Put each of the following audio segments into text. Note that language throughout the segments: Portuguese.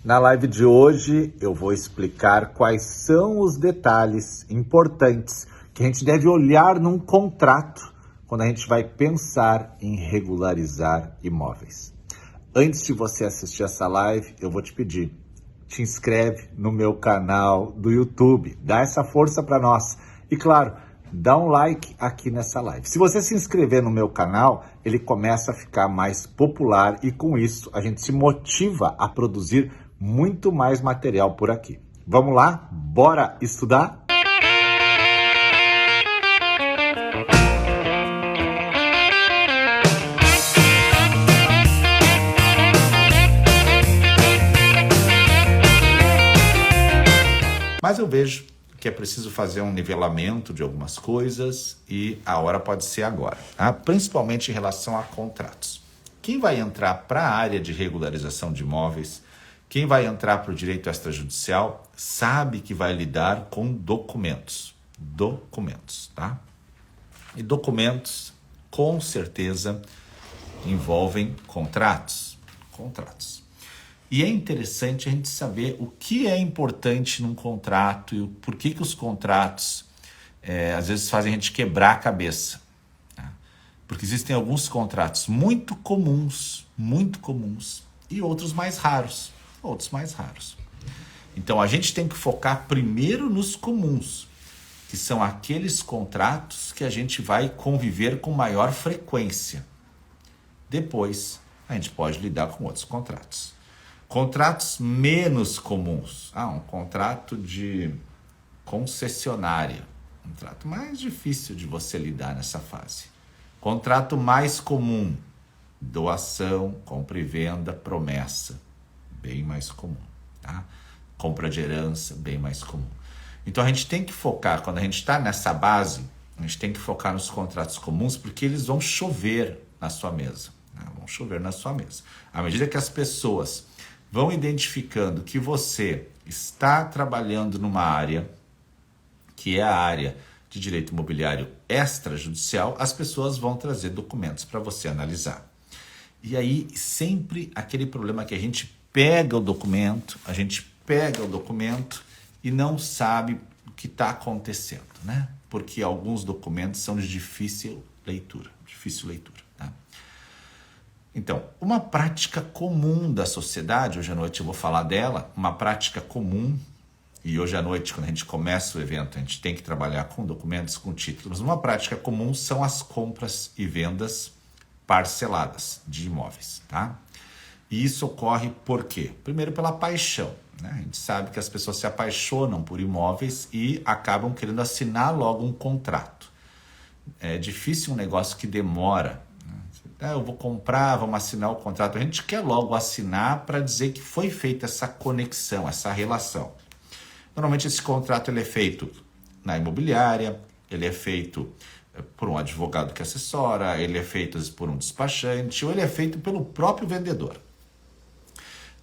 Na live de hoje eu vou explicar quais são os detalhes importantes que a gente deve olhar num contrato quando a gente vai pensar em regularizar imóveis. Antes de você assistir essa live, eu vou te pedir, te inscreve no meu canal do YouTube, dá essa força para nós. E claro, dá um like aqui nessa live. Se você se inscrever no meu canal, ele começa a ficar mais popular e com isso a gente se motiva a produzir muito mais material por aqui. Vamos lá? Bora estudar? Mas eu vejo que é preciso fazer um nivelamento de algumas coisas e a hora pode ser agora, tá? Principalmente em relação a contratos. Quem vai entrar para a área de regularização de imóveis, quem vai entrar para o direito extrajudicial, sabe que vai lidar com documentos. Documentos, tá? E documentos, com certeza, envolvem contratos. Contratos. E é interessante a gente saber o que é importante num contrato e por que os contratos às vezes fazem a gente quebrar a cabeça. Né? Porque existem alguns contratos muito comuns e outros mais raros. Então a gente tem que focar primeiro nos comuns, que são aqueles contratos que a gente vai conviver com maior frequência. Depois a gente pode lidar com outros contratos. Contratos menos comuns. Um contrato de concessionária. Um contrato mais difícil de você lidar nessa fase. Contrato mais comum. Doação, compra e venda, promessa. Bem mais comum. Tá? Compra de herança, bem mais comum. Então a gente tem que focar, quando a gente está nessa base, a gente tem que focar nos contratos comuns, porque eles vão chover na sua mesa. Vão chover na sua mesa. À medida que as pessoas vão identificando que você está trabalhando numa área que é a área de direito imobiliário extrajudicial, as pessoas vão trazer documentos para você analisar. E aí sempre aquele problema que a gente pega o documento e não sabe o que está acontecendo, né? Porque alguns documentos são de difícil leitura. Tá? Então, uma prática comum da sociedade, hoje à noite eu vou falar dela, uma prática comum, e hoje à noite, quando a gente começa o evento, a gente tem que trabalhar com documentos, com títulos. Uma prática comum são as compras e vendas parceladas de imóveis, tá? E isso ocorre por quê? Primeiro pela paixão, né? A gente sabe que as pessoas se apaixonam por imóveis e acabam querendo assinar logo um contrato. É difícil um negócio que demora. Eu vou comprar, vamos assinar o contrato. A gente quer logo assinar para dizer que foi feita essa conexão, essa relação. Normalmente esse contrato ele é feito na imobiliária, ele é feito por um advogado que assessora, ele é feito por um despachante ou ele é feito pelo próprio vendedor.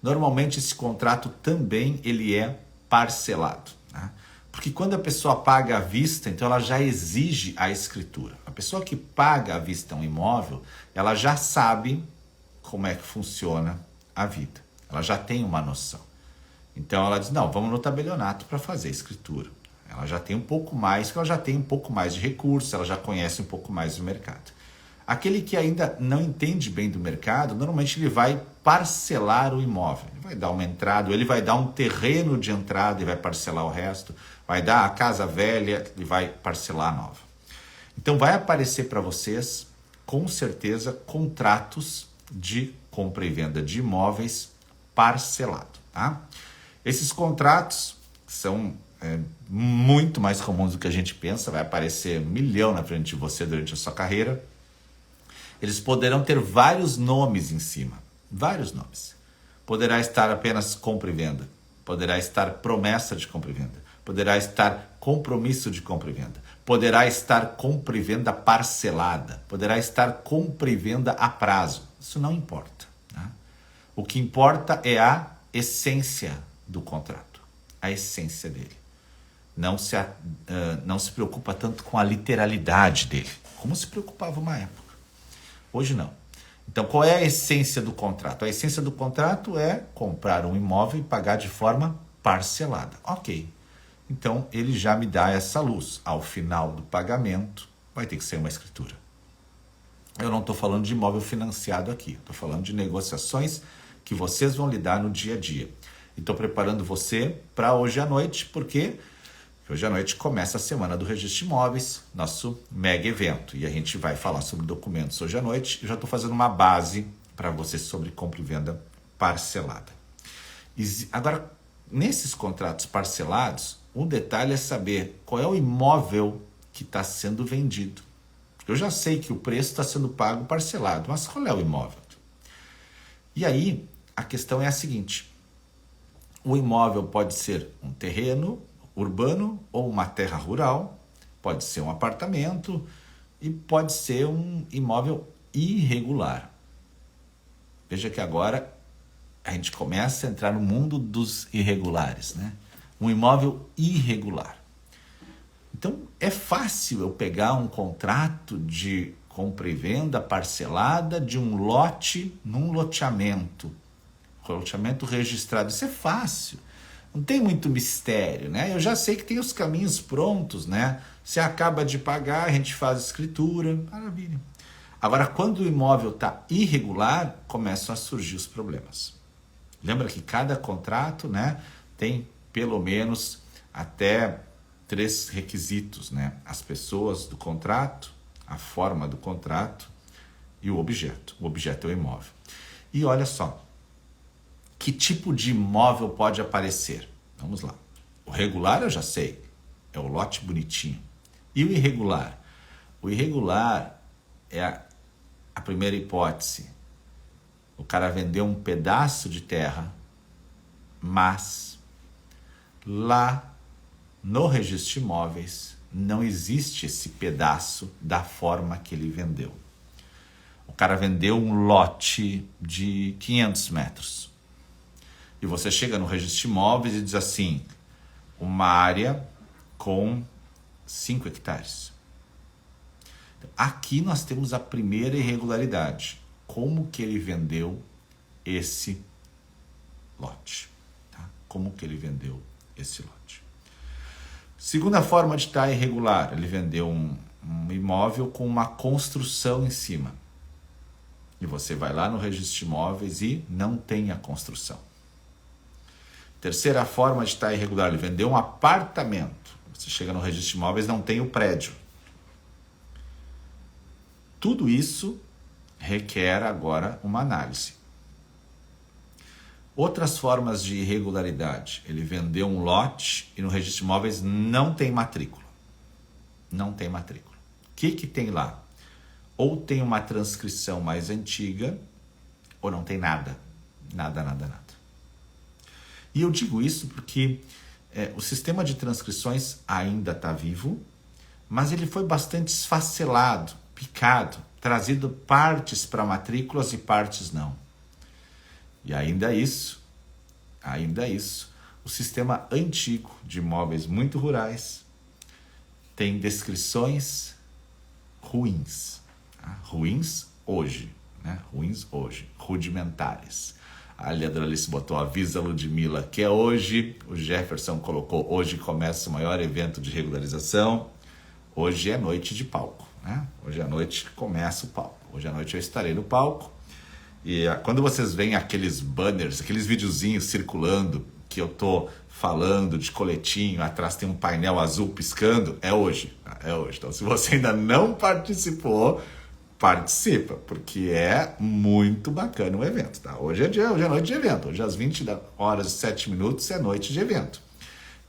Normalmente esse contrato também ele é parcelado, né? Porque quando a pessoa paga à vista, então ela já exige a escritura. A pessoa que paga à vista um imóvel, ela já sabe como é que funciona a vida. Ela já tem uma noção. Então ela diz, não, vamos no tabelionato para fazer a escritura. Ela já tem um pouco mais, porque ela já tem um pouco mais de recursos, ela já conhece um pouco mais do mercado. Aquele que ainda não entende bem do mercado, normalmente ele vai parcelar o imóvel. Ele vai dar uma entrada, ele vai dar um terreno de entrada e vai parcelar o resto. Vai dar a casa velha e vai parcelar a nova. Então vai aparecer para vocês, com certeza, contratos de compra e venda de imóveis parcelado, tá? Esses contratos são muito mais comuns do que a gente pensa, vai aparecer 1 milhão na frente de você durante a sua carreira. Eles poderão ter vários nomes em cima, vários nomes. Poderá estar apenas compra e venda, poderá estar promessa de compra e venda, poderá estar compromisso de compra e venda, poderá estar compra e venda parcelada, poderá estar compra e venda a prazo. Isso não importa, né? O que importa é a essência do contrato, a essência dele. Não se preocupa tanto com a literalidade dele, como se preocupava uma época. Hoje não. Então, qual é a essência do contrato? A essência do contrato é comprar um imóvel e pagar de forma parcelada. Ok. Então, ele já me dá essa luz. Ao final do pagamento, vai ter que ser uma escritura. Eu não estou falando de imóvel financiado aqui. Estou falando de negociações que vocês vão lidar no dia a dia. E estou preparando você para hoje à noite, porque hoje à noite começa a semana do Registro de Imóveis, nosso mega evento. E a gente vai falar sobre documentos hoje à noite. Eu já estou fazendo uma base para você sobre compra e venda parcelada. Agora, nesses contratos parcelados, um detalhe é saber qual é o imóvel que está sendo vendido. Eu já sei que o preço está sendo pago parcelado, mas qual é o imóvel? E aí, a questão é a seguinte: o imóvel pode ser um terreno urbano ou uma terra rural, pode ser um apartamento e pode ser um imóvel irregular. Veja que agora a gente começa a entrar no mundo dos irregulares, né? Um imóvel irregular. Então, é fácil eu pegar um contrato de compra e venda parcelada de um lote num loteamento registrado. Isso é fácil. Não tem muito mistério, né? Eu já sei que tem os caminhos prontos, né? Você acaba de pagar, a gente faz escritura, maravilha. Agora, quando o imóvel está irregular, começam a surgir os problemas. Lembra que cada contrato, né, tem pelo menos até 3 requisitos, né? As pessoas do contrato, a forma do contrato e o objeto. O objeto é o imóvel. E olha só, que tipo de imóvel pode aparecer? Vamos lá. O regular eu já sei, é o lote bonitinho. E o irregular? O irregular é a primeira hipótese. O cara vendeu um pedaço de terra, mas lá no registro de imóveis não existe esse pedaço da forma que ele vendeu. O cara vendeu um lote de 500 metros. E você chega no registro de imóveis e diz assim: uma área com 5 hectares. Aqui nós temos a primeira irregularidade. Como que ele vendeu esse lote? Tá? Como que ele vendeu esse lote? Segunda forma de estar irregular, ele vendeu um imóvel com uma construção em cima. E você vai lá no registro de imóveis e não tem a construção. Terceira forma de estar irregular, ele vendeu um apartamento. Você chega no registro de imóveis, não tem o prédio. Tudo isso requer agora uma análise. Outras formas de irregularidade, ele vendeu um lote e no registro de imóveis não tem matrícula. Não tem matrícula. O que tem lá? Ou tem uma transcrição mais antiga, ou não tem nada. Nada. E eu digo isso porque o sistema de transcrições ainda está vivo, mas ele foi bastante esfacelado, picado, trazido partes para matrículas e partes não. E ainda isso, o sistema antigo de imóveis muito rurais tem descrições ruins. Tá? Ruins hoje, rudimentares. A Leandra Alice botou avisa a Ludmilla que é hoje. O Jefferson colocou hoje começa o maior evento de regularização. Hoje é noite de palco, né? Hoje à noite começa o palco. Hoje à noite eu estarei no palco. E quando vocês veem aqueles banners, aqueles videozinhos circulando, que eu tô falando de coletinho, atrás tem um painel azul piscando, é hoje. Então, se você ainda não participou, participa, porque é muito bacana o evento, tá? Hoje é noite de evento. Hoje às 20 horas e 7 minutos é noite de evento.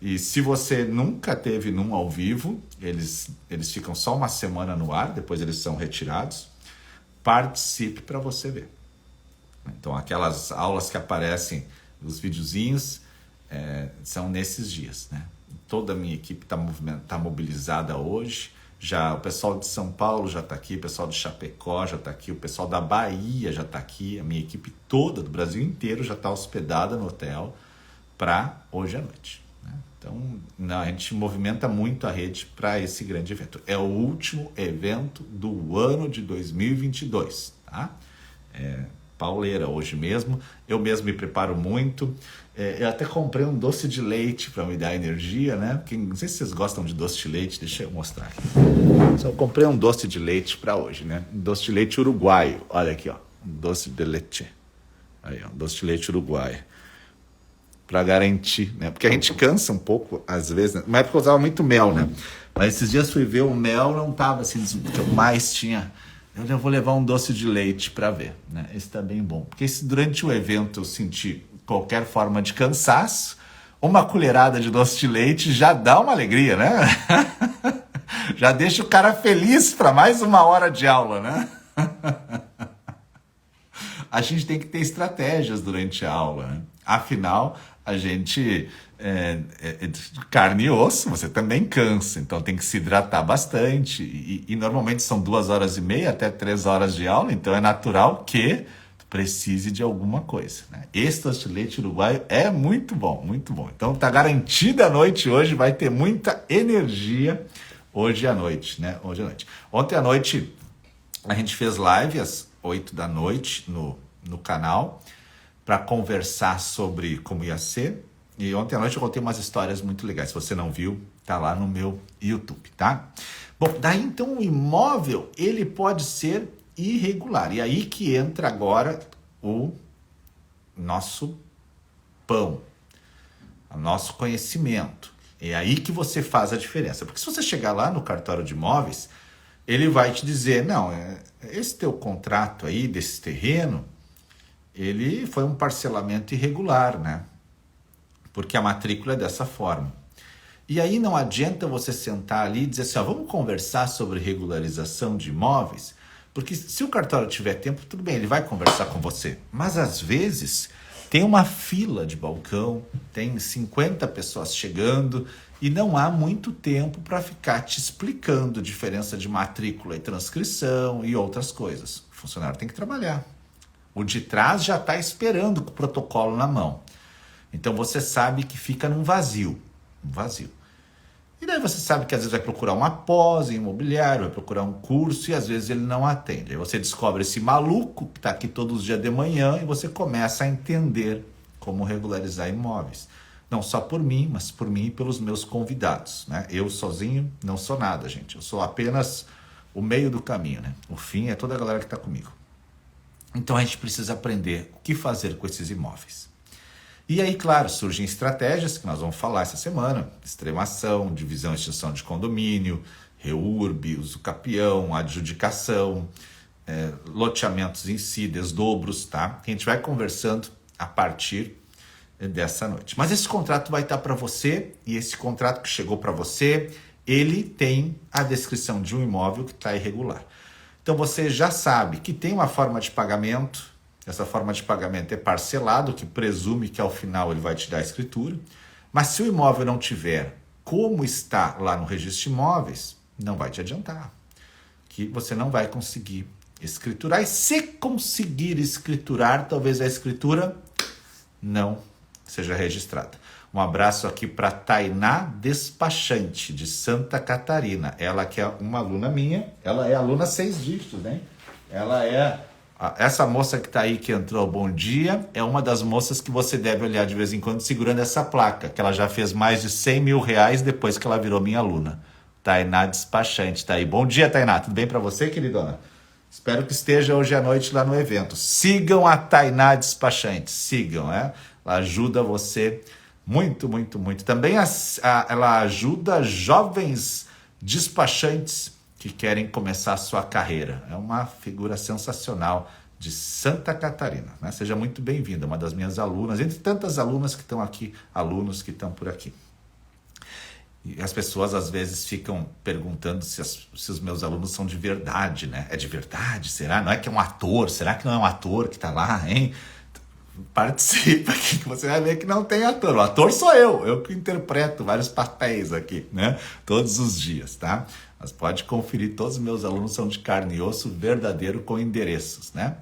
E se você nunca teve num ao vivo, eles ficam só uma semana no ar, depois eles são retirados. Participe para você ver. Então, aquelas aulas que aparecem, os videozinhos, são nesses dias, né? Toda a minha equipe tá mobilizada hoje. Já o pessoal de São Paulo já está aqui, o pessoal de Chapecó já está aqui, o pessoal da Bahia já está aqui, a minha equipe toda do Brasil inteiro já está hospedada no hotel para hoje à noite, né? Então, a gente movimenta muito a rede para esse grande evento. É o último evento do ano de 2022, tá? Pauleira hoje mesmo. Eu mesmo me preparo muito. Eu até comprei um doce de leite para me dar energia, né? Porque, não sei se vocês gostam de doce de leite, deixa eu mostrar aqui. Então, eu comprei um doce de leite para hoje, né? Um doce de leite uruguaio. Olha aqui, ó. Um doce de leite. Aí, ó, um doce de leite uruguaio. Para garantir, né? Porque a gente cansa um pouco, às vezes, né? Na época eu usava muito mel, né? Mas esses dias fui ver, o mel não tava assim, o que eu mais tinha. Eu já vou levar um doce de leite para ver, né? Esse tá bem bom. Porque se durante o evento eu sentir qualquer forma de cansaço, uma colherada de doce de leite já dá uma alegria, né? Já deixa o cara feliz para mais uma hora de aula, né? A gente tem que ter estratégias durante a aula, né? Afinal, a gente carne e osso, você também cansa, então tem que se hidratar bastante. E normalmente são 2h30 até 3 horas de aula, então é natural que precise de alguma coisa, né? Esse doce de leite uruguaio é muito bom, muito bom. Então tá garantida a noite hoje, vai ter muita energia hoje à noite, né? Hoje à noite. Ontem à noite a gente fez live às 8 da noite no canal para conversar sobre como ia ser. E ontem à noite eu contei umas histórias muito legais. Se você não viu, tá lá no meu YouTube, tá? Bom, daí então o imóvel, ele pode ser irregular. E aí que entra agora o nosso pão, o nosso conhecimento. É aí que você faz a diferença. Porque se você chegar lá no cartório de imóveis, ele vai te dizer, não, esse teu contrato aí desse terreno, ele foi um parcelamento irregular, né? Porque a matrícula é dessa forma. E aí não adianta você sentar ali e dizer assim, ó, vamos conversar sobre regularização de imóveis, porque se o cartório tiver tempo, tudo bem, ele vai conversar com você. Mas às vezes tem uma fila de balcão, tem 50 pessoas chegando e não há muito tempo para ficar te explicando diferença de matrícula e transcrição e outras coisas. O funcionário tem que trabalhar. O de trás já está esperando com o protocolo na mão. Então você sabe que fica num vazio. Um vazio. E daí você sabe que às vezes vai procurar uma pós em imobiliário, vai procurar um curso e às vezes ele não atende. Aí você descobre esse maluco que está aqui todos os dias de manhã e você começa a entender como regularizar imóveis. Não só por mim, mas por mim e pelos meus convidados, né? Eu sozinho não sou nada, gente. Eu sou apenas o meio do caminho, né? O fim é toda a galera que está comigo. Então a gente precisa aprender o que fazer com esses imóveis. E aí, claro, surgem estratégias que nós vamos falar essa semana. Extremação, divisão e extinção de condomínio, reurb, uso capião, adjudicação, loteamentos em si, desdobros, tá? Que a gente vai conversando a partir dessa noite. Mas esse contrato vai estar para você, e esse contrato que chegou para você, ele tem a descrição de um imóvel que está irregular. Então você já sabe que tem uma forma de pagamento. Essa forma de pagamento é parcelado, que presume que ao final ele vai te dar a escritura. Mas se o imóvel não tiver como está lá no registro de imóveis, não vai te adiantar. Que você não vai conseguir escriturar. E se conseguir escriturar, talvez a escritura não seja registrada. Um abraço aqui para Tainá Despachante, de Santa Catarina. Ela que é uma aluna minha, ela é aluna 6 dígitos, né? Ela é... Essa moça que está aí, que entrou, bom dia, é uma das moças que você deve olhar de vez em quando segurando essa placa, que ela já fez mais de 100 mil reais depois que ela virou minha aluna. Tainá Despachante está aí. Bom dia, Tainá. Tudo bem para você, queridona? Espero que esteja hoje à noite lá no evento. Sigam a Tainá Despachante. Sigam, né? Ela ajuda você muito, muito, muito. Também ela ajuda jovens despachantes que querem começar a sua carreira. É uma figura sensacional de Santa Catarina, né? Seja muito bem-vinda, uma das minhas alunas, entre tantas alunas que estão aqui, alunos que estão por aqui. E as pessoas às vezes ficam perguntando se os meus alunos são de verdade, né? É de verdade? Será? Não é que é um ator? Será que não é um ator que está lá, hein? Participa aqui que você vai ver que não tem ator. O ator sou eu que interpreto vários papéis aqui, né? Todos os dias, tá? Mas pode conferir, todos os meus alunos são de carne e osso verdadeiro com endereços, né?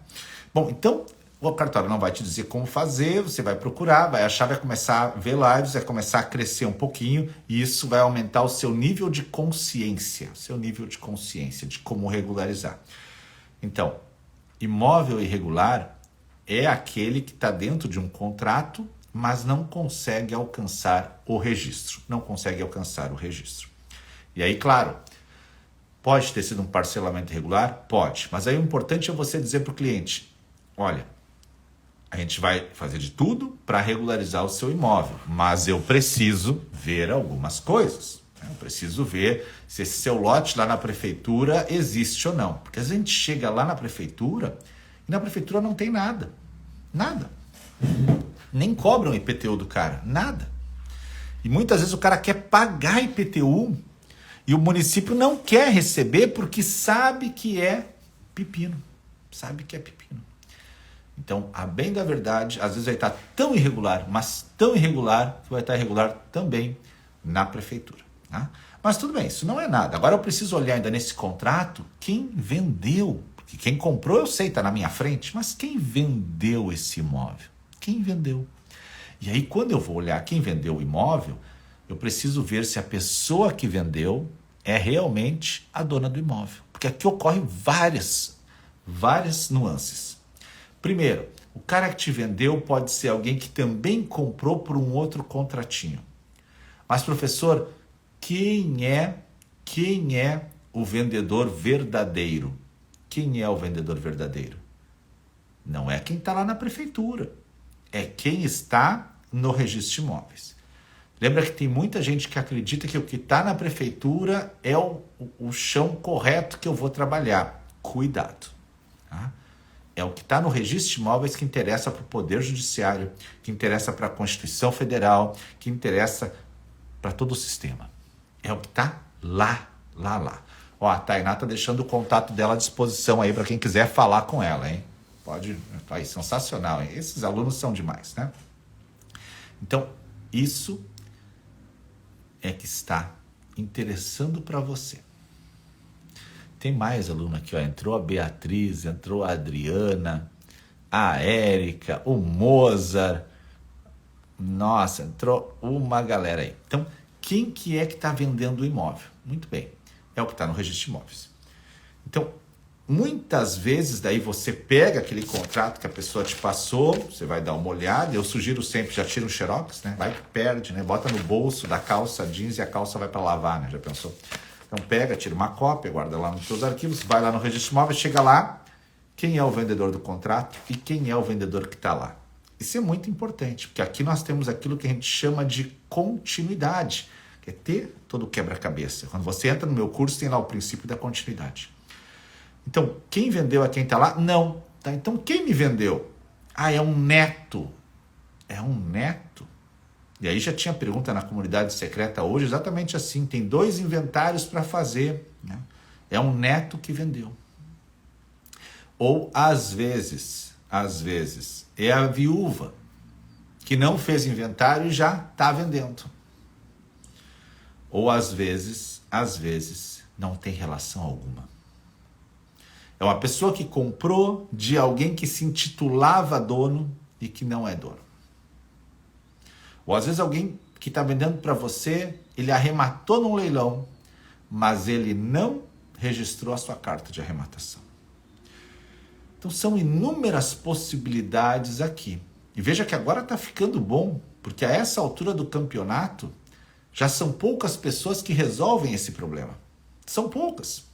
Bom, então o cartório não vai te dizer como fazer, você vai procurar, vai achar, vai começar a ver lives, vai começar a crescer um pouquinho e isso vai aumentar o seu nível de consciência, de como regularizar. Então, Imóvel irregular é aquele que está dentro de um contrato, mas não consegue alcançar o registro. Não consegue alcançar o registro. E aí, claro, pode ter sido um parcelamento irregular? Pode. Mas aí o importante é você dizer para o cliente, olha, a gente vai fazer de tudo para regularizar o seu imóvel, mas eu preciso ver algumas coisas. Eu preciso ver se esse seu lote lá na prefeitura existe ou não. Porque às vezes a gente chega lá na prefeitura e na prefeitura não tem nada. Nada. Nem cobram IPTU do cara. Nada. E muitas vezes o cara quer pagar IPTU e o município não quer receber porque sabe que é pepino. Sabe que é pepino. Então, a bem da verdade, às vezes vai estar tão irregular, mas tão irregular que vai estar irregular também na prefeitura. Tá? Mas tudo bem, isso não é nada. Agora eu preciso olhar ainda nesse contrato quem vendeu. Porque quem comprou eu sei, está na minha frente, mas quem vendeu esse imóvel? Quem vendeu? E aí quando eu vou olhar quem vendeu o imóvel, eu preciso ver se a pessoa que vendeu é realmente a dona do imóvel. Porque aqui ocorrem várias nuances. Primeiro, o cara que te vendeu pode ser alguém que também comprou por um outro contratinho. Mas, professor, quem é o vendedor verdadeiro? Quem é o vendedor verdadeiro? Não é quem está lá na prefeitura. É quem está no registro de imóveis. Lembra que tem muita gente que acredita que o que está na prefeitura é o chão correto que eu vou trabalhar. Cuidado. Tá? É o que está no registro de imóveis que interessa para o Poder Judiciário, que interessa para a Constituição Federal, que interessa para todo o sistema. É o que está lá. Ó, a Tainá está deixando o contato dela à disposição aí para quem quiser falar com ela, hein? Pode, aí, sensacional, hein? Esses alunos são demais, né? Então, isso é que está interessando para você. Tem mais aluno aqui, ó. Entrou a Beatriz, entrou a Adriana, a Érica, o Mozart. Nossa, entrou uma galera aí. Então, quem que é que está vendendo o imóvel? Muito bem, é o que está no registro de imóveis. Então, muitas vezes daí você pega aquele contrato que a pessoa te passou, você vai dar uma olhada, eu sugiro sempre, já tira um xerox, né? Vai que perde, né? Bota no bolso da calça jeans e a calça vai para lavar, né? Já pensou? Então pega, tira uma cópia, guarda lá nos seus arquivos, vai lá no registro de imóveis, chega lá, quem é o vendedor do contrato e quem é o vendedor que está lá. Isso é muito importante, porque aqui nós temos aquilo que a gente chama de continuidade, que é ter todo o quebra-cabeça. Quando você entra no meu curso, tem lá o princípio da continuidade. Então, quem vendeu é quem está lá? Não. Tá? Então, quem me vendeu? Ah, é um neto. É um neto? E aí já tinha pergunta na comunidade secreta hoje, exatamente assim. Tem 2 inventários para fazer. Né? É um neto que vendeu. Ou, às vezes, é a viúva que não fez inventário e já está vendendo. Ou, às vezes, não tem relação alguma. É uma pessoa que comprou de alguém que se intitulava dono e que não é dono. Ou às vezes alguém que está vendendo para você, ele arrematou num leilão, mas ele não registrou a sua carta de arrematação. Então são inúmeras possibilidades aqui. E veja que agora está ficando bom, porque a essa altura do campeonato, já são poucas pessoas que resolvem esse problema. São poucas.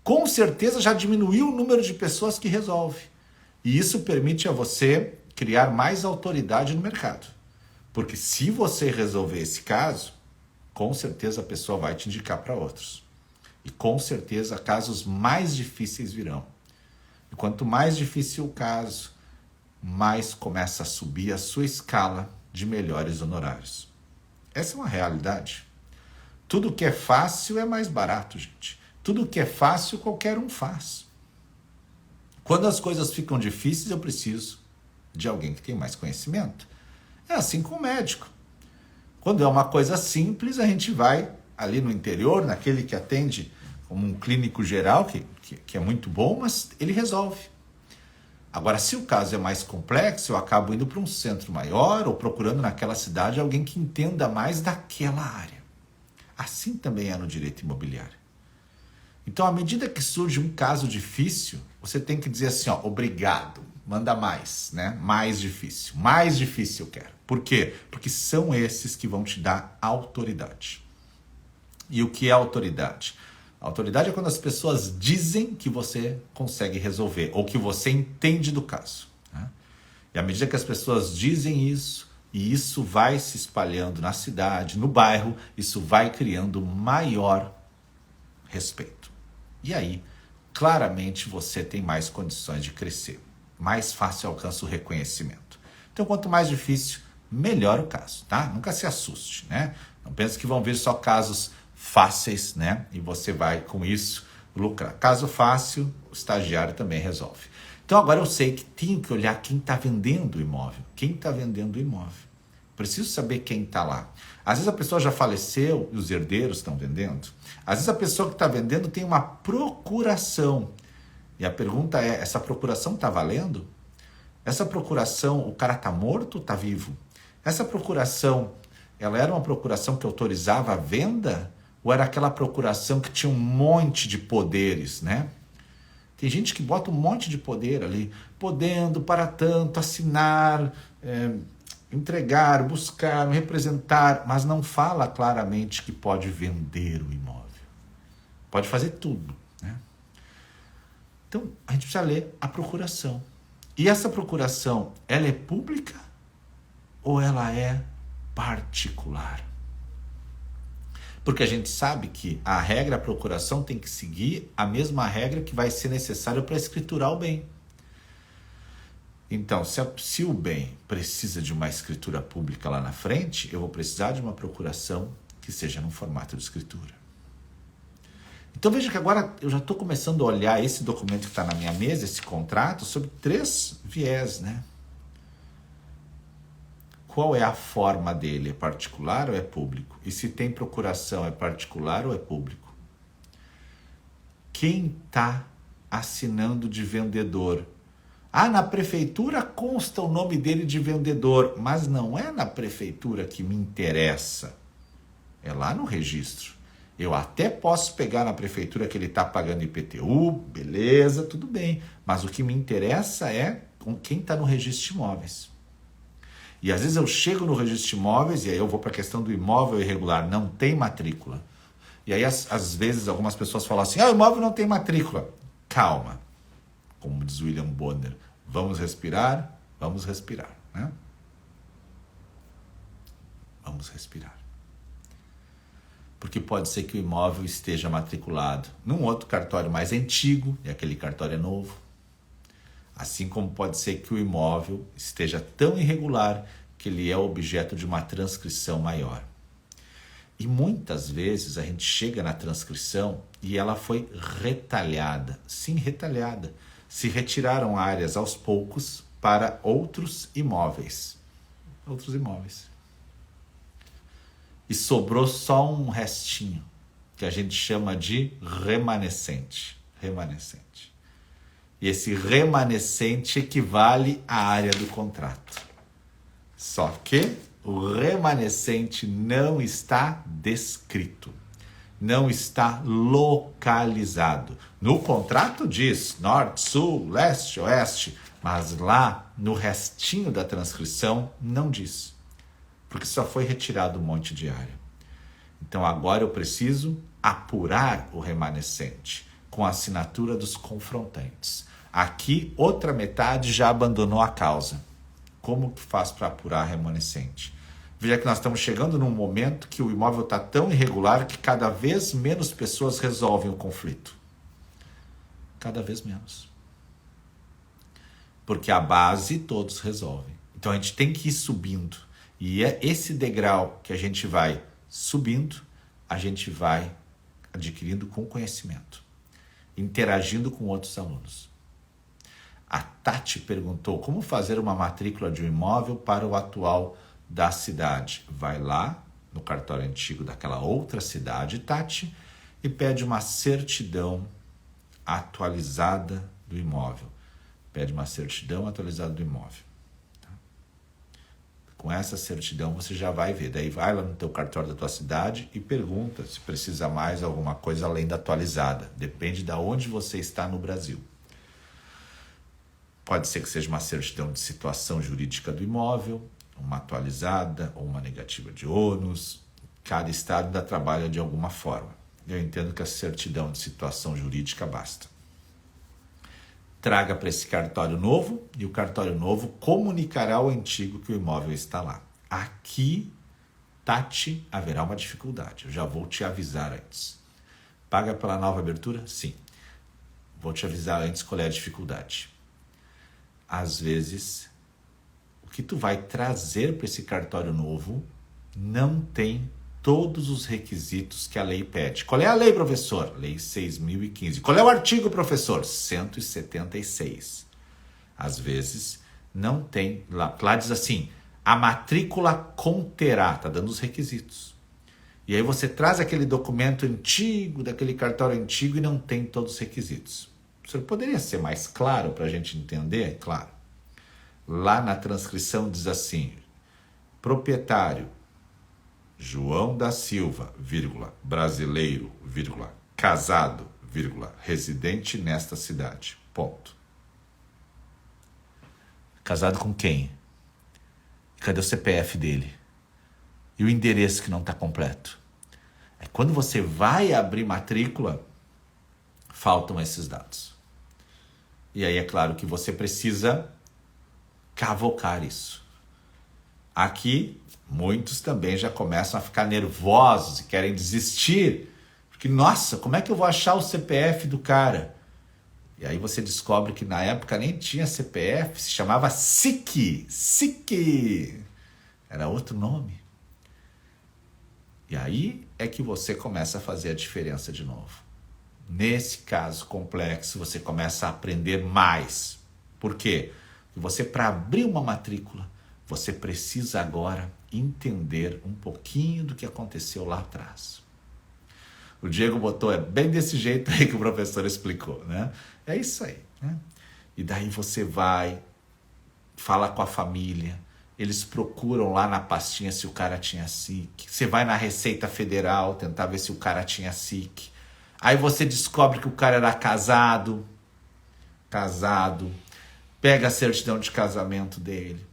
Com certeza já diminuiu o número de pessoas que resolve. E isso permite a você criar mais autoridade no mercado. Porque se você resolver esse caso, com certeza a pessoa vai te indicar para outros. E com certeza casos mais difíceis virão. E quanto mais difícil o caso, mais começa a subir a sua escala de melhores honorários. Essa é uma realidade. Tudo que é fácil é mais barato, gente. Tudo que é fácil, qualquer um faz. Quando as coisas ficam difíceis, eu preciso de alguém que tenha mais conhecimento. É assim com o médico. Quando é uma coisa simples, a gente vai ali no interior, naquele que atende como um clínico geral, que é muito bom, mas ele resolve. Agora, se o caso é mais complexo, eu acabo indo para um centro maior ou procurando naquela cidade alguém que entenda mais daquela área. Assim também é no direito imobiliário. Então, à medida que surge um caso difícil, você tem que dizer assim, ó, obrigado, manda mais, né? Mais difícil eu quero. Por quê? Porque são esses que vão te dar autoridade. E o que é autoridade? Autoridade é quando as pessoas dizem que você consegue resolver ou que você entende do caso, né? E à medida que as pessoas dizem isso, e isso vai se espalhando na cidade, no bairro, isso vai criando maior respeito. E aí, claramente, você tem mais condições de crescer. Mais fácil alcança o reconhecimento. Então, quanto mais difícil, melhor o caso, tá? Nunca se assuste, né? Não pense que vão vir só casos fáceis, né? E você vai, com isso, lucrar. Caso fácil, o estagiário também resolve. Então, agora eu sei que tenho que olhar quem está vendendo o imóvel. Quem está vendendo o imóvel? Preciso saber quem está lá. Às vezes a pessoa já faleceu e os herdeiros estão vendendo. Às vezes a pessoa que está vendendo tem uma procuração. E a pergunta é, essa procuração está valendo? Essa procuração, o cara está morto ou está vivo? Essa procuração, ela era uma procuração que autorizava a venda? Ou era aquela procuração que tinha um monte de poderes, né? Tem gente que bota um monte de poder ali, podendo, para tanto, assinar, entregar, buscar, representar, mas não fala claramente que pode vender o imóvel. Pode fazer tudo, né? Então, a gente precisa ler a procuração. E essa procuração, ela é pública ou ela é particular? Porque a gente sabe que a regra, a procuração tem que seguir a mesma regra que vai ser necessária para escriturar o bem. Então, se o bem precisa de uma escritura pública lá na frente, eu vou precisar de uma procuração que seja no formato de escritura. Então veja que agora eu já estou começando a olhar esse documento que está na minha mesa, esse contrato, sob 3 viés, né? Qual é a forma dele? É particular ou é público? E se tem procuração, é particular ou é público? Quem está assinando de vendedor? Ah, na prefeitura consta o nome dele de vendedor, mas não é na prefeitura que me interessa. É lá no registro. Eu até posso pegar na prefeitura que ele está pagando IPTU, beleza, tudo bem. Mas o que me interessa é com quem está no registro de imóveis. E às vezes eu chego no registro de imóveis e aí eu vou para a questão do imóvel irregular, não tem matrícula. E aí às vezes algumas pessoas falam assim, o imóvel não tem matrícula. Calma, como diz William Bonner, vamos respirar, né? Vamos respirar. Porque pode ser que o imóvel esteja matriculado num outro cartório mais antigo e aquele cartório é novo. Assim como pode ser que o imóvel esteja tão irregular que ele é objeto de uma transcrição maior. E muitas vezes a gente chega na transcrição e ela foi retalhada. Sim, retalhada. Se retiraram áreas aos poucos para outros imóveis. E sobrou só um restinho, que a gente chama de remanescente. E esse remanescente equivale à área do contrato. Só que o remanescente não está descrito, não está localizado. No contrato diz norte, sul, leste, oeste, mas lá no restinho da transcrição não diz, porque só foi retirado um monte de área. Então agora eu preciso apurar o remanescente com a assinatura dos confrontantes. Aqui, outra metade já abandonou a causa. Como que faz para apurar remanescente? Veja que nós estamos chegando num momento que o imóvel está tão irregular que cada vez menos pessoas resolvem o conflito. Cada vez menos. Porque a base todos resolvem. Então a gente tem que ir subindo. E é esse degrau que a gente vai subindo, a gente vai adquirindo com conhecimento, interagindo com outros alunos. A Tati perguntou como fazer uma matrícula de um imóvel para o atual da cidade. Vai lá no cartório antigo daquela outra cidade, Tati, e pede uma certidão atualizada do imóvel. Com essa certidão você já vai ver. Daí vai lá no teu cartório da tua cidade e pergunta se precisa mais alguma coisa além da atualizada. Depende de onde você está no Brasil. Pode ser que seja uma certidão de situação jurídica do imóvel, uma atualizada ou uma negativa de ônus. Cada estado ainda trabalha de alguma forma. Eu entendo que a certidão de situação jurídica basta. Traga para esse cartório novo e o cartório novo comunicará ao antigo que o imóvel está lá. Aqui, Tati, haverá uma dificuldade. Eu já vou te avisar antes. Paga pela nova abertura? Sim. Vou te avisar antes qual é a dificuldade. Às vezes, o que tu vai trazer para esse cartório novo não tem todos os requisitos que a lei pede. Qual é a lei, professor? Lei 6.015. Qual é o artigo, professor? 176. Às vezes, não tem. Lá diz assim, a matrícula conterá, está dando os requisitos. E aí você traz aquele documento antigo, daquele cartório antigo e não tem todos os requisitos. O senhor poderia ser mais claro para a gente entender? Claro. Lá na transcrição diz assim, proprietário, João da Silva, vírgula, brasileiro, vírgula, casado, vírgula, residente nesta cidade. Ponto. Casado com quem? Cadê o CPF dele? E o endereço que não está completo? Quando você vai abrir matrícula, faltam esses dados. E aí é claro que você precisa cavocar isso. Aqui, muitos também já começam a ficar nervosos e querem desistir. Porque, nossa, como é que eu vou achar o CPF do cara? E aí você descobre que na época nem tinha CPF, se chamava SIC. SIC! Era outro nome. E aí é que você começa a fazer a diferença de novo. Nesse caso complexo, você começa a aprender mais. Por quê? Porque você, para abrir uma matrícula, você precisa agora entender um pouquinho do que aconteceu lá atrás. O Diego botou, é bem desse jeito aí que o professor explicou, né? É isso aí, né? E daí você vai, fala com a família, eles procuram lá na pastinha se o cara tinha SIC. Você vai na Receita Federal tentar ver se o cara tinha SIC. Aí você descobre que o cara era casado, pega a certidão de casamento dele.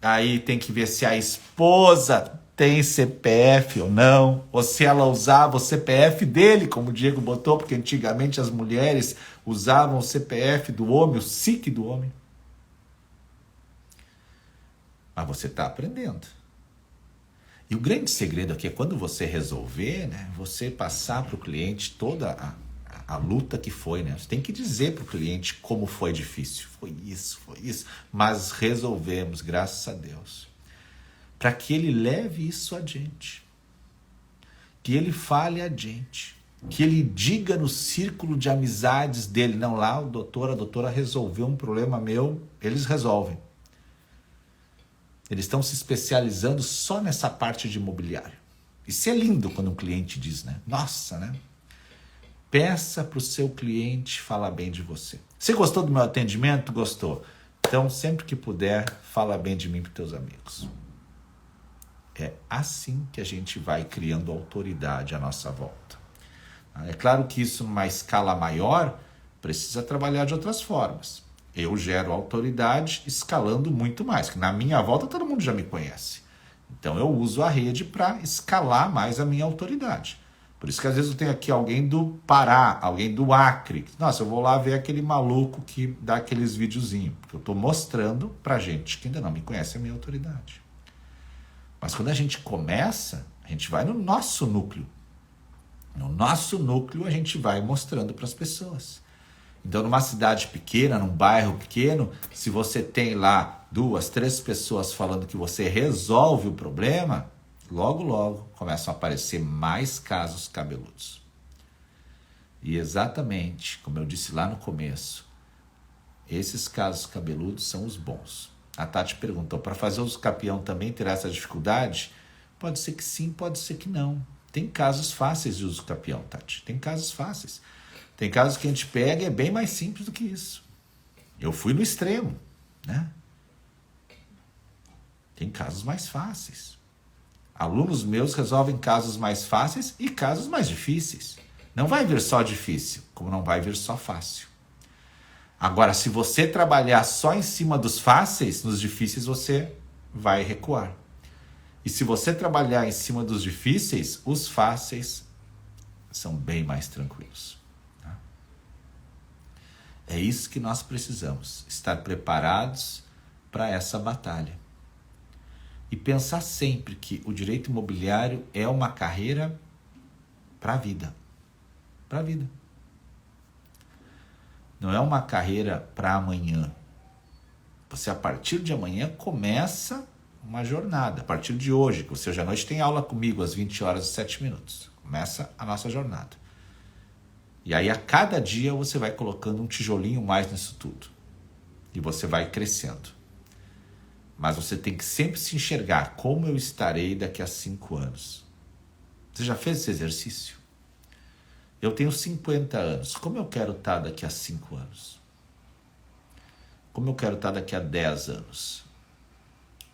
Aí tem que ver se a esposa tem CPF ou não, ou se ela usava o CPF dele, como o Diego botou, porque antigamente as mulheres usavam o CPF do homem, o SIC do homem. Mas você está aprendendo. E o grande segredo aqui é quando você resolver, né, você passar para o cliente toda a luta que foi, né? Você tem que dizer para o cliente como foi difícil. Foi isso. Mas resolvemos, graças a Deus. Para que ele leve isso adiante. Que ele fale adiante. Que ele diga no círculo de amizades dele. Não, lá o doutor, a doutora resolveu um problema meu, eles resolvem. Eles estão se especializando só nessa parte de imobiliário. Isso é lindo quando um cliente diz, né? Nossa, né? Peça para o seu cliente falar bem de você. Você gostou do meu atendimento? Gostou. Então, sempre que puder, fala bem de mim para os teus amigos. É assim que a gente vai criando autoridade à nossa volta. É claro que isso, numa escala maior, precisa trabalhar de outras formas. Eu gero autoridade escalando muito mais, que na minha volta todo mundo já me conhece. Então eu uso a rede para escalar mais a minha autoridade. Por isso que às vezes eu tenho aqui alguém do Pará, alguém do Acre. Nossa, eu vou lá ver aquele maluco que dá aqueles videozinhos, porque eu estou mostrando para gente que ainda não me conhece a minha autoridade. Mas quando a gente começa, a gente vai no nosso núcleo. No nosso núcleo a gente vai mostrando para as pessoas. Então, numa cidade pequena, num bairro pequeno, se você tem lá 2, 3 pessoas falando que você resolve o problema, logo começam a aparecer mais casos cabeludos. E exatamente, como eu disse lá no começo, esses casos cabeludos são os bons. A Tati perguntou, para fazer uso capião também terá essa dificuldade? Pode ser que sim, pode ser que não. Tem casos fáceis de uso capião, Tati. Tem casos fáceis. Tem casos que a gente pega e é bem mais simples do que isso. Eu fui no extremo, né? Tem casos mais fáceis. Alunos meus resolvem casos mais fáceis e casos mais difíceis. Não vai vir só difícil, como não vai vir só fácil. Agora, se você trabalhar só em cima dos fáceis, nos difíceis você vai recuar. E se você trabalhar em cima dos difíceis, os fáceis são bem mais tranquilos. Tá? É isso que nós precisamos, estar preparados para essa batalha. E pensar sempre que o direito imobiliário é uma carreira para a vida. Para a vida. Não é uma carreira para amanhã. Você, a partir de amanhã, começa uma jornada. A partir de hoje, que você hoje à noite tem aula comigo às 20h07. Começa a nossa jornada. E aí, a cada dia, você vai colocando um tijolinho mais nisso tudo. E você vai crescendo. Mas você tem que sempre se enxergar como eu estarei daqui a 5 anos. Você já fez esse exercício? Eu tenho 50 anos. Como eu quero estar daqui a 5 anos? Como eu quero estar daqui a 10 anos?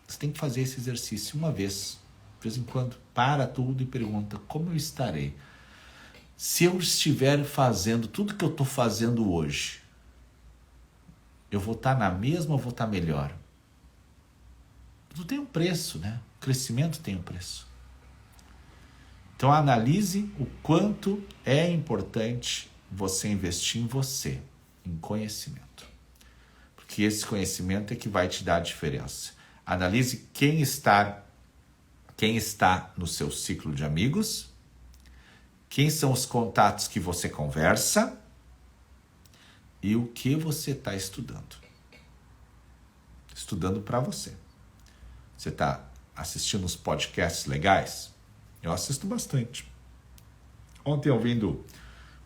Você tem que fazer esse exercício uma vez. De vez em quando, para tudo e pergunta, como eu estarei? Se eu estiver fazendo tudo que eu estou fazendo hoje, eu vou estar na mesma ou vou estar melhor? Tudo tem um preço, né? O crescimento tem um preço. Então analise o quanto é importante você investir em você, em conhecimento. Porque esse conhecimento é que vai te dar a diferença. Analise quem está no seu ciclo de amigos, quem são os contatos que você conversa e o que você está estudando. Estudando para você. Você está assistindo os podcasts legais? Eu assisto bastante. Ontem, eu vim do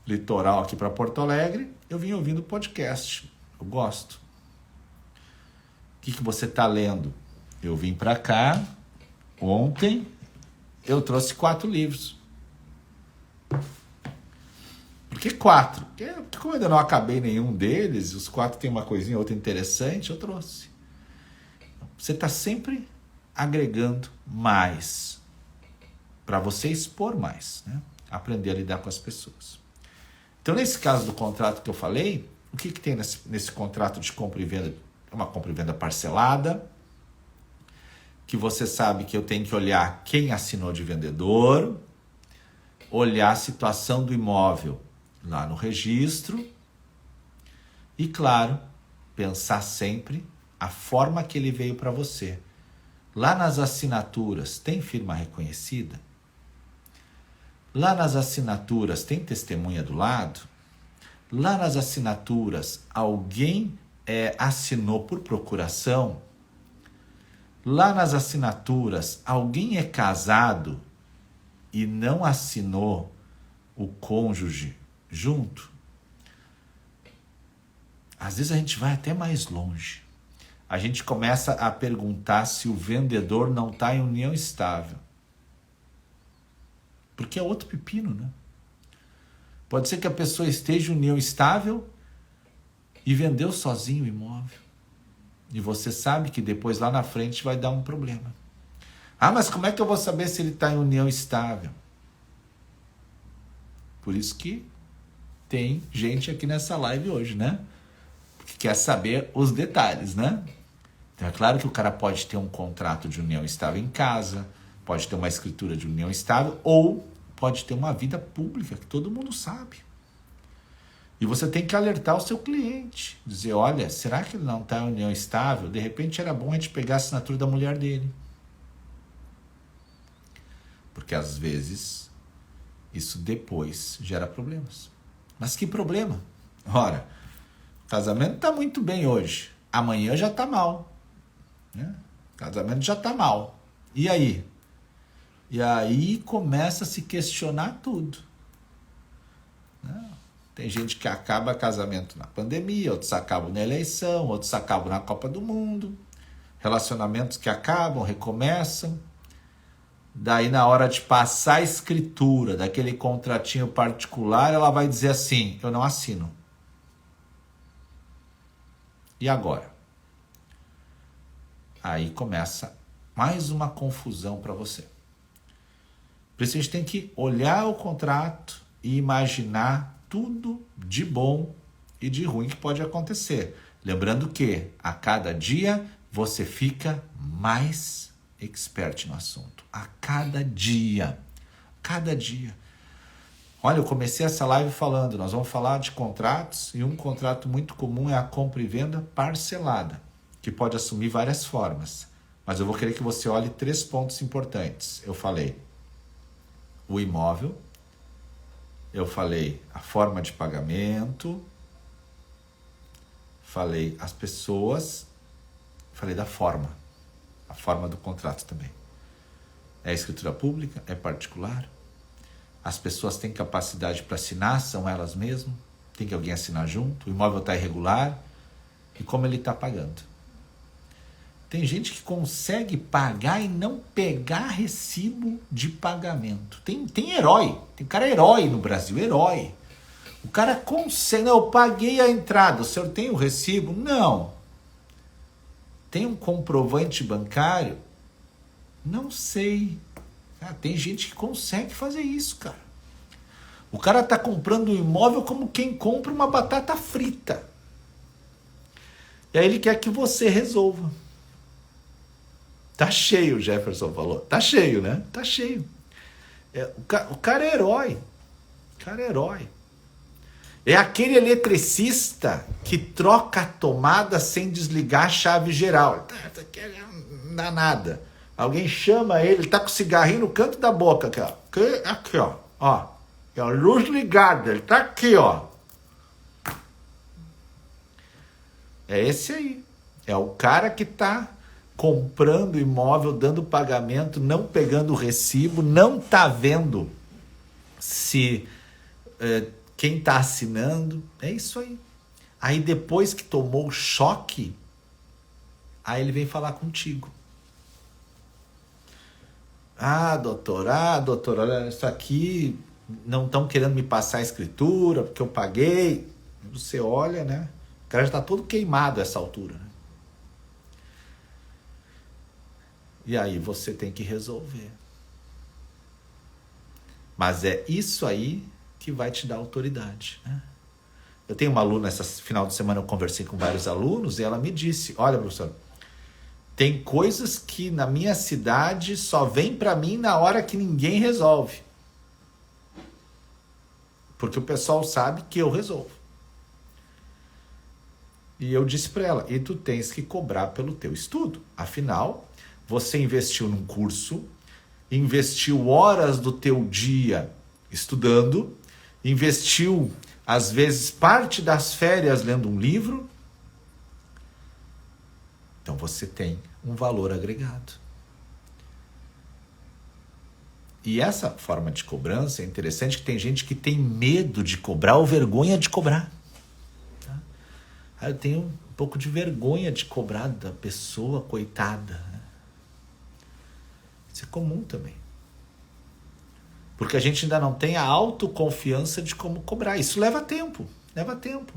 litoral aqui para Porto Alegre, eu vim ouvindo podcast. Eu gosto. O que você está lendo? Eu vim para cá, ontem, eu trouxe 4 livros. Por que 4? Porque como eu ainda não acabei nenhum deles, os 4 tem uma coisinha outra interessante, eu trouxe. Você está sempre agregando mais para você expor mais, né? Aprender a lidar com as pessoas. Então, nesse caso do contrato que eu falei, o que tem nesse contrato de compra e venda? É uma compra e venda parcelada, que você sabe que eu tenho que olhar quem assinou de vendedor, olhar a situação do imóvel lá no registro e, claro, pensar sempre a forma que ele veio para você. Lá nas assinaturas, tem firma reconhecida? Lá nas assinaturas, tem testemunha do lado? Lá nas assinaturas, alguém assinou por procuração? Lá nas assinaturas, alguém é casado e não assinou o cônjuge junto? Às vezes a gente vai até mais longe. A gente começa a perguntar se o vendedor não está em união estável. Porque é outro pepino, né? Pode ser que a pessoa esteja em união estável e vendeu sozinho o imóvel. E você sabe que depois lá na frente vai dar um problema. Ah, mas como é que eu vou saber se ele está em união estável? Por isso que tem gente aqui nessa live hoje, né? Que quer saber os detalhes, né? Então é claro que o cara pode ter um contrato de união estável em casa, pode ter uma escritura de união estável ou pode ter uma vida pública, que todo mundo sabe. E você tem que alertar o seu cliente, dizer, olha, será que ele não está em união estável? De repente era bom a gente pegar a assinatura da mulher dele. Porque às vezes isso depois gera problemas. Mas que problema? Ora, o casamento está muito bem hoje, amanhã já está mal. Né? O casamento já está mal. E aí? E aí começa a se questionar tudo. Né? Tem gente que acaba casamento na pandemia, outros acabam na eleição, outros acabam na Copa do Mundo. Relacionamentos que acabam, recomeçam. Daí na hora de passar a escritura daquele contratinho particular, ela vai dizer assim, eu não assino. E agora? Aí começa Mais uma confusão para você. Por isso a gente tem que olhar o contrato e imaginar tudo de bom e de ruim que pode acontecer. Lembrando que a cada dia você fica mais expert no assunto. A cada dia. Cada dia. Olha, eu comecei essa live falando, nós vamos falar de contratos e um contrato muito comum é a compra e venda parcelada, que pode assumir várias formas. Mas eu vou querer que você olhe 3 pontos importantes. Eu falei o imóvel, eu falei a forma de pagamento, falei as pessoas, falei da forma, a forma do contrato também. É escritura pública? É particular? As pessoas têm capacidade para assinar, são elas mesmas? Tem que alguém assinar junto? O imóvel está irregular? E como ele está pagando? Tem gente que consegue pagar e não pegar recibo de pagamento. Tem herói, tem cara herói no Brasil, herói. O cara consegue, não, eu paguei a entrada, o senhor tem o recibo? Não. Tem um comprovante bancário? Não sei. Tem gente que consegue fazer isso, cara. O cara está comprando um imóvel como quem compra uma batata frita. E aí ele quer que você resolva. Tá cheio, o Jefferson falou. Tá cheio, né? Tá cheio. O cara é herói. O cara é herói. É aquele eletricista que troca a tomada sem desligar a chave geral. Não dá nada. Alguém chama ele tá com o cigarrinho no canto da boca, aqui, ó. Aqui, ó. Ó. É a luz ligada, ele tá aqui, ó. É esse aí. É o cara que tá comprando imóvel, dando pagamento, não pegando o recibo, não tá vendo se quem tá assinando. É isso aí. Aí depois que tomou o choque, aí ele vem falar contigo. Doutor, olha, isso aqui não estão querendo me passar a escritura, porque eu paguei. Você olha, né? O cara já está todo queimado a essa altura. Né? E aí você tem que resolver. Mas é isso aí que vai te dar autoridade. Né? Eu tenho uma aluna, esse final de semana eu conversei com vários alunos e ela me disse, olha, professor, tem coisas que na minha cidade só vem para mim na hora que ninguém resolve. Porque o pessoal sabe que eu resolvo. E eu disse para ela, e tu tens que cobrar pelo teu estudo. Afinal, você investiu num curso, investiu horas do teu dia estudando, investiu, às vezes, parte das férias lendo um livro. Então você tem um valor agregado. E essa forma de cobrança é interessante que tem gente que tem medo de cobrar ou vergonha de cobrar. Tá? Eu tenho um pouco de vergonha de cobrar da pessoa coitada. Né? Isso é comum também. Porque a gente ainda não tem a autoconfiança de como cobrar. Isso leva tempo. Leva tempo.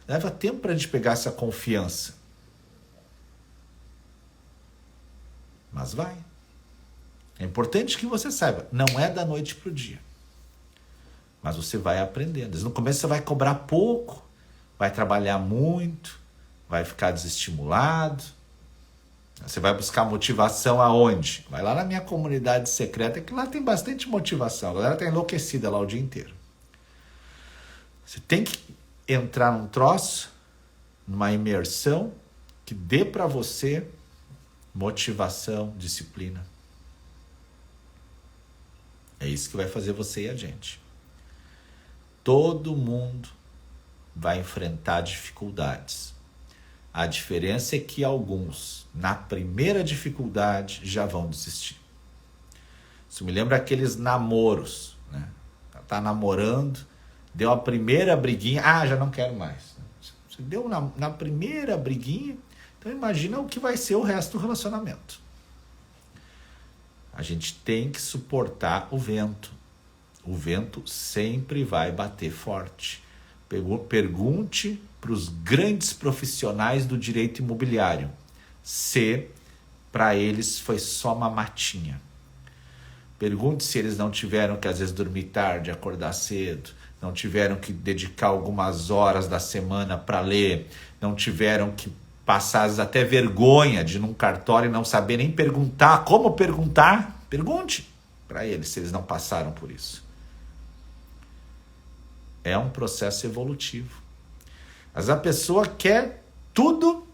Leva tempo para a gente pegar essa confiança. Mas vai. É importante que você saiba, não é da noite para o dia. Mas você vai aprendendo. No começo você vai cobrar pouco, vai trabalhar muito, vai ficar desestimulado. Você vai buscar motivação aonde? Vai lá na minha comunidade secreta, que lá tem bastante motivação. A galera está enlouquecida lá o dia inteiro. Você tem que entrar num troço, numa imersão, que dê para você motivação, disciplina. É isso que vai fazer você e a gente. Todo mundo vai enfrentar dificuldades. A diferença é que alguns, na primeira dificuldade, já vão desistir. Isso me lembra aqueles namoros, né? Tá namorando, deu a primeira briguinha, já não quero mais. Você deu na primeira briguinha, então imagina o que vai ser o resto do relacionamento. A gente tem que suportar o vento. O vento sempre vai bater forte. Pergunte para os grandes profissionais do direito imobiliário. se para eles foi só uma matinha. Pergunte se eles não tiveram que às vezes dormir tarde, acordar cedo, não tiveram que dedicar algumas horas da semana para ler, não tiveram que passar às vezes, até vergonha de ir num cartório e não saber nem perguntar. Como perguntar? Pergunte para eles se eles não passaram por isso. É um processo evolutivo. Mas a pessoa quer tudo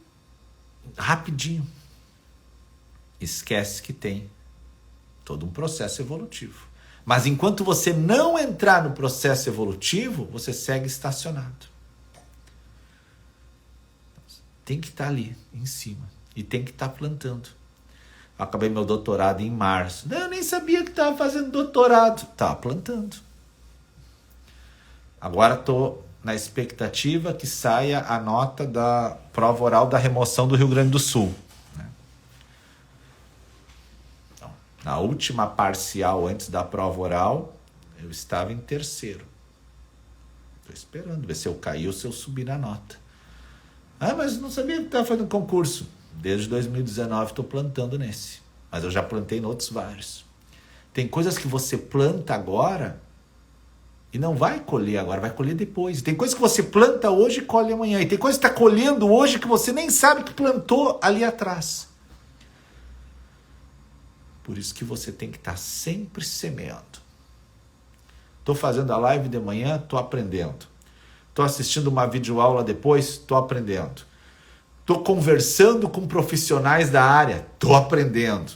rapidinho. Esquece que tem todo um processo evolutivo. Mas enquanto você não entrar no processo evolutivo, você segue estacionado. Tem que estar ali, em cima. E tem que estar plantando. Eu acabei meu doutorado em março. Eu nem sabia que estava fazendo doutorado. Estava plantando. Agora estou na expectativa que saia a nota da prova oral da remoção do Rio Grande do Sul. Então, na última parcial antes da prova oral, eu estava em terceiro. Estou esperando ver se eu cair ou se eu subir na nota. Mas não sabia que estava fazendo concurso. Desde 2019 estou plantando nesse. Mas eu já plantei em outros vários. Tem coisas que você planta agora e não vai colher agora, vai colher depois. Tem coisas que você planta hoje e colhe amanhã. E tem coisas que está colhendo hoje que você nem sabe que plantou ali atrás. Por isso que você tem que estar sempre semeando. Estou fazendo a live de manhã, estou aprendendo. Estou assistindo uma videoaula depois, estou aprendendo. Estou conversando com profissionais da área, estou aprendendo.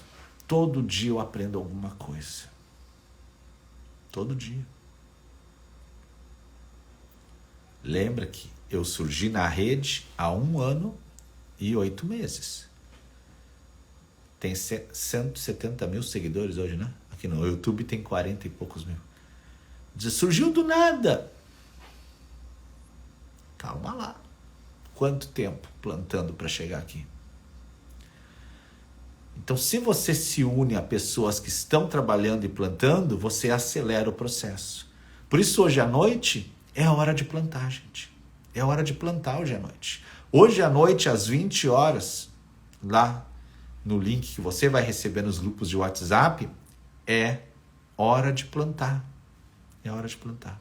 Todo dia eu aprendo alguma coisa. Todo dia. Lembra que eu surgi na rede há 1 ano e 8 meses. Tem 170 mil seguidores hoje, né? Aqui no YouTube tem 40 e poucos mil. Surgiu do nada. Calma lá. Quanto tempo plantando para chegar aqui? Então, se você se une a pessoas que estão trabalhando e plantando, você acelera o processo. Por isso, hoje à noite, é a hora de plantar, gente. É a hora de plantar hoje à noite. Hoje à noite, às 20 horas, lá no link que você vai receber nos grupos de WhatsApp, é hora de plantar. É hora de plantar.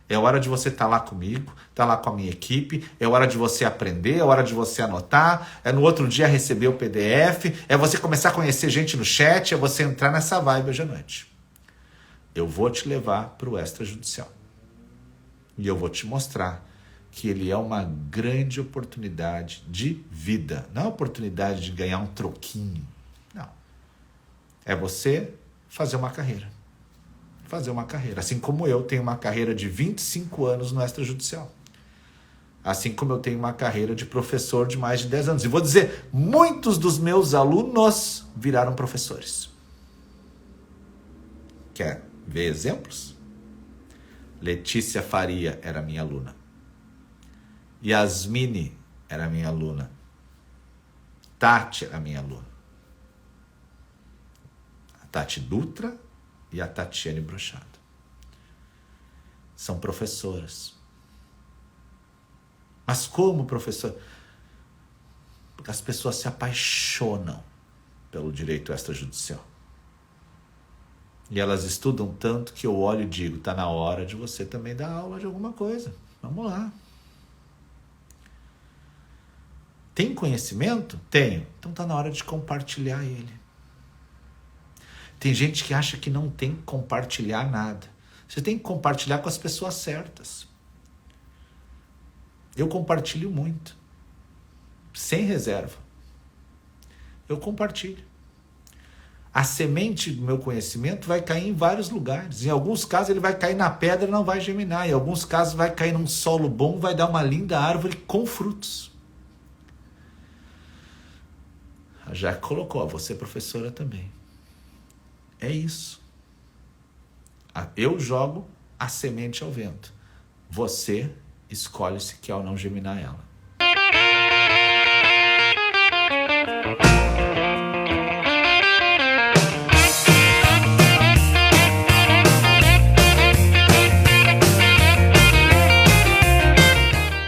É hora de você estar lá comigo, estar lá com a minha equipe, é hora de você aprender, é hora de você anotar, é no outro dia receber o PDF, é você começar a conhecer gente no chat, é você entrar nessa vibe hoje à noite. Eu vou te levar para o extrajudicial. E eu vou te mostrar que ele é uma grande oportunidade de vida. Não é uma oportunidade de ganhar um troquinho. Não. É você fazer uma carreira. Fazer uma carreira. Assim como eu tenho uma carreira de 25 anos no extrajudicial. Assim como eu tenho uma carreira de professor de mais de 10 anos. E vou dizer, muitos dos meus alunos viraram professores. Quer ver exemplos? Letícia Faria era minha aluna. Yasmine era minha aluna. Tati era minha aluna. A Tati Dutra e a Tatiane Brochado. São professoras. Mas como professor? Porque as pessoas se apaixonam pelo direito extrajudicial. E elas estudam tanto que eu olho e digo, está na hora de você também dar aula de alguma coisa. Vamos lá. Tem conhecimento? Tenho. Então está na hora de compartilhar ele. Tem gente que acha que não tem que compartilhar nada. Você tem que compartilhar com as pessoas certas. Eu compartilho muito. Sem reserva. Eu compartilho. A semente do meu conhecimento vai cair em vários lugares. Em alguns casos ele vai cair na pedra e não vai germinar. Em alguns casos vai cair num solo bom, vai dar uma linda árvore com frutos. A Jaque colocou, você professora também. É isso. Eu jogo a semente ao vento. Você escolhe se quer ou não germinar ela.